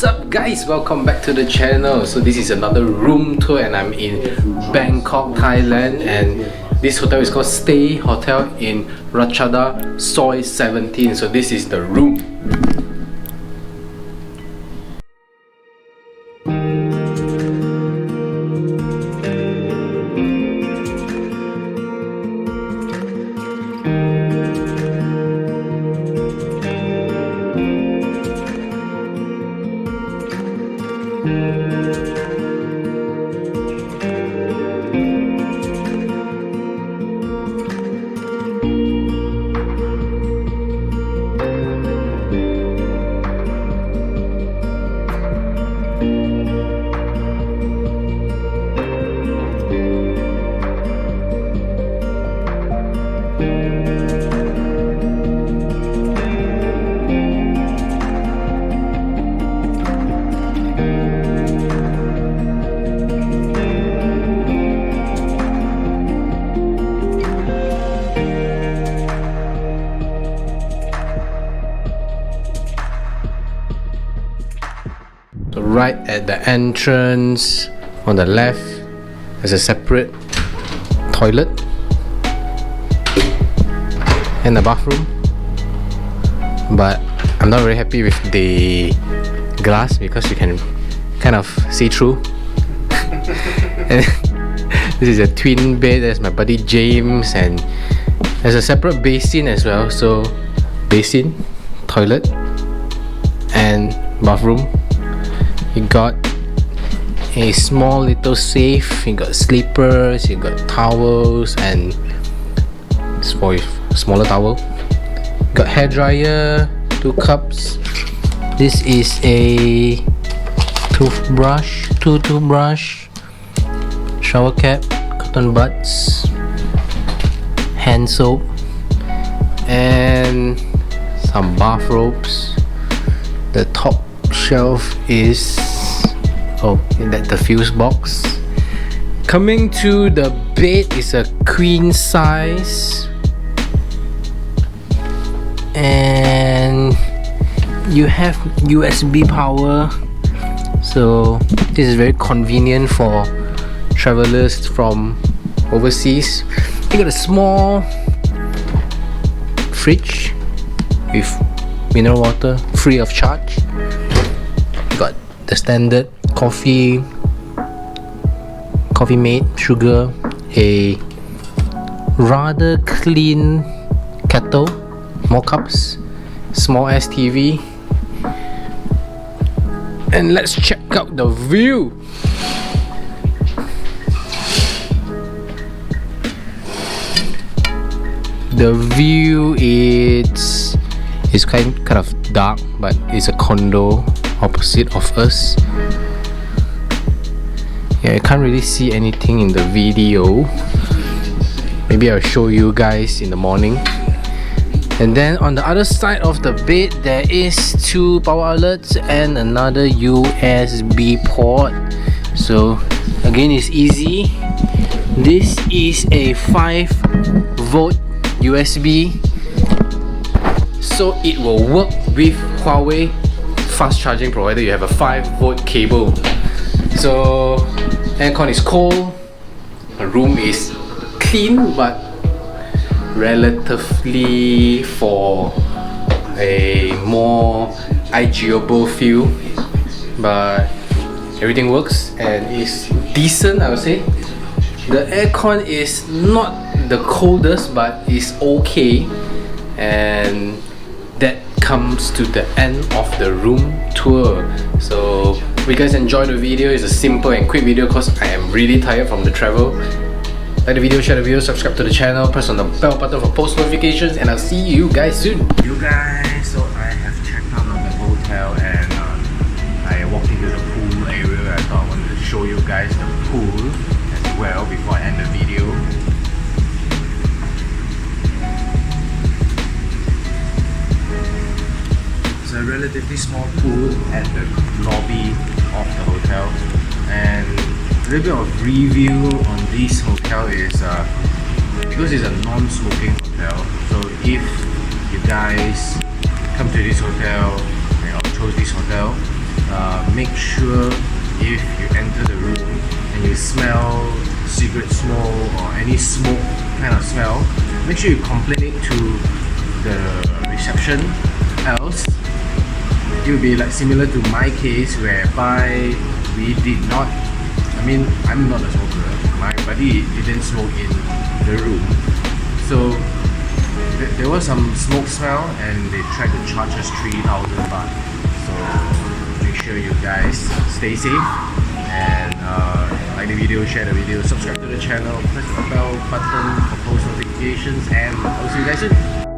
What's up guys, welcome back to the channel. So this is another room tour and I'm in Bangkok, Thailand, and this hotel is called Stay Hotel in Ratchada, Soi 17. So this is the room. So right at the entrance on the left there's a separate toilet and a bathroom, but I'm not very happy with the glass because you can kind of see through. And this is a twin bed. There's my buddy James, and there's a separate basin as well. So basin, toilet and bathroom. You got a small little safe, you got slippers, you got towels and for a smaller towel. You got hair dryer, 2 cups. This is a toothbrush, toothbrush, shower cap, cotton buds, hand soap, and some bathrobes. The top shelf is the fuse box. Coming to the bed is a queen size, and you have USB power, so this is very convenient for travelers from overseas. You got a small fridge with mineral water free of charge. You got the standard coffee mate, sugar, a rather clean kettle, more cups, small ass TV, and let's check out the view. The view is kind of dark, but it's a condo opposite of us. Yeah, I can't really see anything in the video. Maybe I'll show you guys in the morning. And then on the other side of the bed there is 2 power outlets and another USB port. So again, it's easy. This is a 5-volt USB, so it will work with Huawei fast charging provider. You have a 5-volt cable. So aircon is cold, the room is clean but relatively for a more IGO feel, but everything works and is decent, I would say. The aircon is not the coldest, but is okay, and that comes to the end of the room tour. So if you guys enjoyed the video, it's a simple and quick video because I am really tired from the travel. Like the video, share the video, subscribe to the channel, press on the bell button for post notifications, and I'll see you guys soon. You guys, so I have checked out of the hotel and I walked into the pool area. I thought I wanted to show you guys the pool as well before I end the video. It's a relatively small pool at the lobby of the hotel, and a little bit of review on this hotel is because it's a non-smoking hotel, so if you guys come to this hotel, chose this hotel, make sure if you enter the room and you smell cigarette smoke or any smoke kind of smell, make sure you complain it to the reception. Else it will be like similar to my case whereby we did not, I mean I'm not a smoker, my buddy didn't smoke in the room, so there was some smoke smell and they tried to charge us 3,000 baht. So make sure you guys stay safe and like the video, share the video, subscribe to the channel, press the bell button for post notifications, and I'll see you guys soon.